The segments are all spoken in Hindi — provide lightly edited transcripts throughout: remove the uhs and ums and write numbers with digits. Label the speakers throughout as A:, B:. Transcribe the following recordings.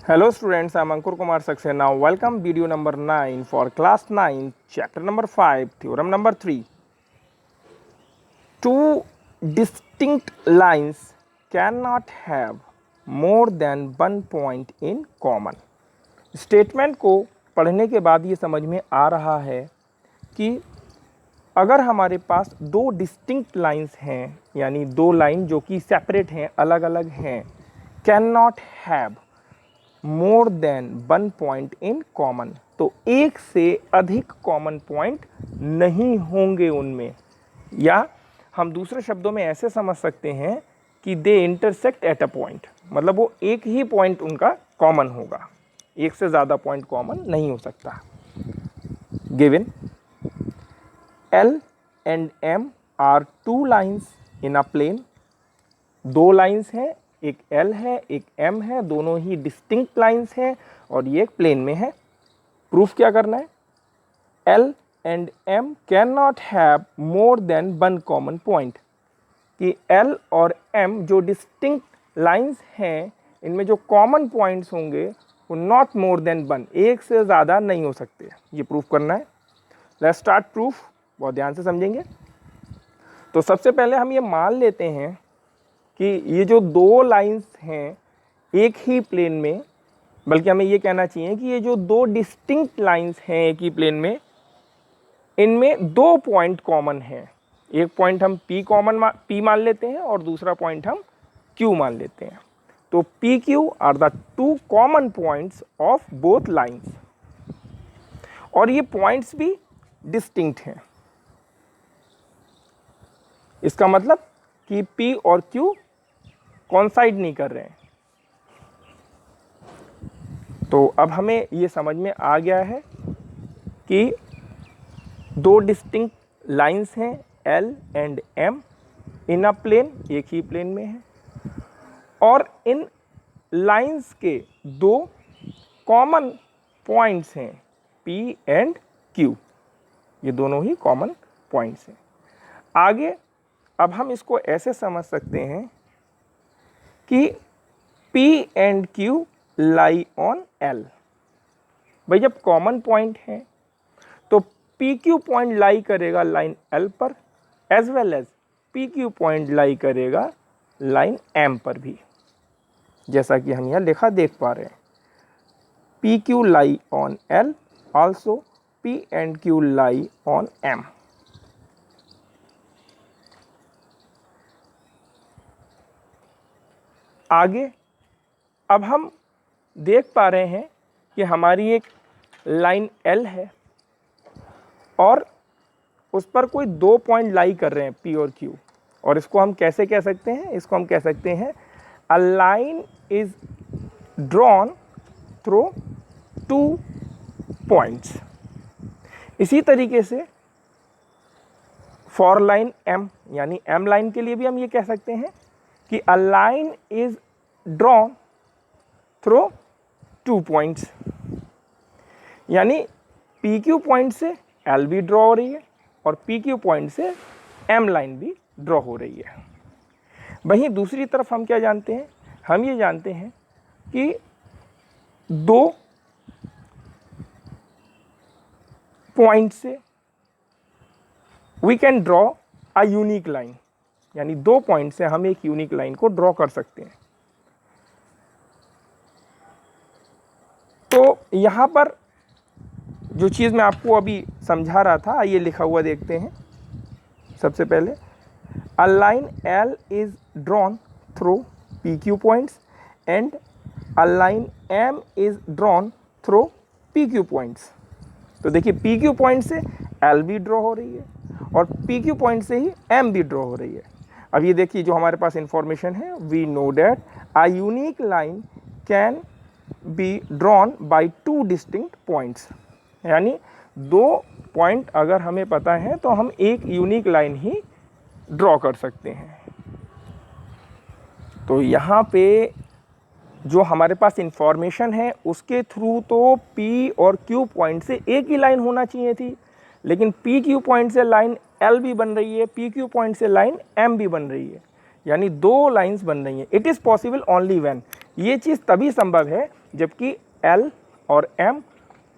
A: Hello students, I am Ankur Kumar Saxena. Welcome video number 9 for class 9, chapter number 5, theorem number 3. Two distinct lines cannot have more than one point in common. Statement को पढ़ने के बाद ये समझ में आ रहा है कि अगर हमारे पास दो डिस्टिंक्ट लाइंस हैं, यानी दो लाइन जो कि सेपरेट हैं, अलग अलग हैं, can not have more than one point in common, तो एक से अधिक कॉमन पॉइंट नहीं होंगे उनमें, या हम दूसरे शब्दों में ऐसे समझ सकते हैं कि they intersect at a point, मतलब वो एक ही पॉइंट उनका कॉमन होगा, एक से ज़्यादा पॉइंट कॉमन नहीं हो सकता। Given L and M are two lines in a plane, दो लाइन्स हैं, एक L है एक M है, दोनों ही डिस्टिंक्ट लाइन्स हैं और ये एक प्लेन में है। प्रूफ क्या करना है? L and M can not have more than one common point, कि L और M जो डिस्टिंक्ट लाइन्स हैं इनमें जो कॉमन पॉइंट्स होंगे वो नॉट मोर देन वन, एक से ज़्यादा नहीं हो सकते। ये प्रूफ करना है। लेट्स स्टार्ट प्रूफ, बहुत ध्यान से समझेंगे। तो सबसे पहले हम ये मान लेते हैं कि ये जो दो लाइंस हैं एक ही प्लेन में, बल्कि हमें ये कहना चाहिए कि ये जो दो डिस्टिंक्ट लाइंस हैं एक ही प्लेन में, इनमें दो पॉइंट कॉमन हैं। एक पॉइंट हम P मान लेते हैं और दूसरा पॉइंट हम Q मान लेते हैं। तो PQ are the two common points of both lines, और ये पॉइंट्स भी डिस्टिंक्ट हैं। इसका मतलब कि P और Q कॉन्साइड नहीं कर रहे हैं। तो अब हमें ये समझ में आ गया है कि दो डिस्टिंक्ट लाइंस हैं L and M in a plane, एक ही प्लेन में है, और इन लाइंस के दो कॉमन पॉइंट्स हैं P एंड Q, ये दोनों ही कॉमन पॉइंट्स हैं। आगे अब हम इसको ऐसे समझ सकते हैं कि P and Q lie on L। भाई जब कॉमन पॉइंट है तो PQ पॉइंट लाई करेगा लाइन L पर, as well as PQ point lie करेगा लाइन M पर भी, जैसा कि हम यहाँ लिखा देख पा रहे हैं। PQ lie on L, also P and Q lie on M। आगे अब हम देख पा रहे हैं कि हमारी एक लाइन L है और उस पर कोई दो पॉइंट लाई कर रहे हैं P और Q, और इसको हम कैसे कह सकते हैं? इसको हम कह सकते हैं a line is drawn through two points. इसी तरीके से फॉर लाइन M, यानी M लाइन के लिए भी हम ये कह सकते हैं कि a line is drawn through two points, यानी PQ पॉइंट से L भी ड्रॉ हो रही है और PQ पॉइंट से M लाइन भी ड्रॉ हो रही है। वहीं दूसरी तरफ हम क्या जानते हैं? हम ये जानते हैं कि दो पॉइंट से we can draw a unique line, यानी दो पॉइंट से हम एक यूनिक लाइन को ड्रॉ कर सकते हैं। तो यहाँ पर जो चीज़ मैं आपको अभी समझा रहा था, ये लिखा हुआ देखते हैं। सबसे पहले a line L is drawn through PQ points and a line M is drawn through PQ points. तो देखिए PQ पॉइंट से L भी ड्रॉ हो रही है और PQ पॉइंट से ही M भी ड्रॉ हो रही है। अब ये देखिए जो हमारे पास इंफॉर्मेशन है, we know that a unique line can be drawn by two distinct points, यानी दो पॉइंट अगर हमें पता है तो हम एक यूनिक लाइन ही ड्रॉ कर सकते हैं। तो यहाँ पे जो हमारे पास इंफॉर्मेशन है उसके थ्रू तो P और Q पॉइंट से एक ही लाइन होना चाहिए थी, लेकिन PQ पॉइंट से लाइन L भी बन रही है, PQ पॉइंट से लाइन M भी बन रही है, यानी दो लाइंस बन रही हैं। It is possible only when, ये चीज़ तभी संभव है जबकि L और M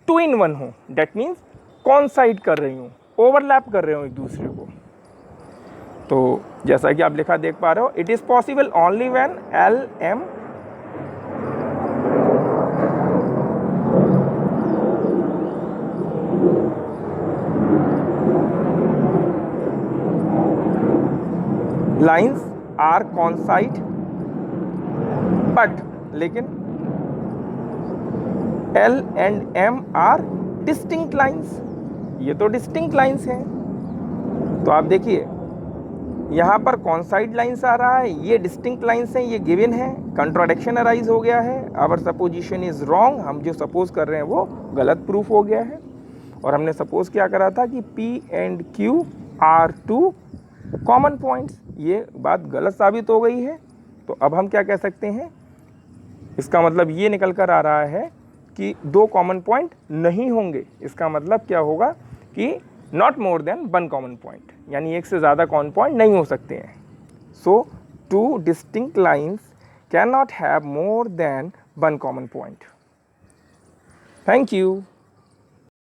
A: 2 in 1 हो, डेट मीन्स कॉन्साइड कर रही हूँ, ओवरलैप कर रहे हो एक दूसरे को। तो जैसा कि आप लिखा देख पा रहे हो, it is possible only when L M lines are coincide, but लेकिन L and M are distinct lines, ये तो distinct lines हैं। तो आप देखिए यहाँ पर कॉन्साइड लाइन्स आ रहा है, ये डिस्टिंक्ट लाइन्स हैं, ये गिवन है, कंट्राडिक्शन अराइज हो गया है, आवर सपोजिशन इज रॉन्ग, हम जो सपोज कर रहे हैं वो गलत प्रूफ हो गया है। और हमने सपोज क्या करा था कि P and Q are 2 common points, ये बात गलत साबित हो गई है। तो अब हम क्या कह सकते हैं, इसका मतलब ये निकल कर आ रहा है कि 2 कॉमन पॉइंट नहीं होंगे। इसका मतलब क्या होगा कि not more than 1 common point, यानी एक से ज़्यादा कॉमन पॉइंट नहीं हो सकते हैं। सो 2 distinct lines can not have more than 1 common point. Thank you.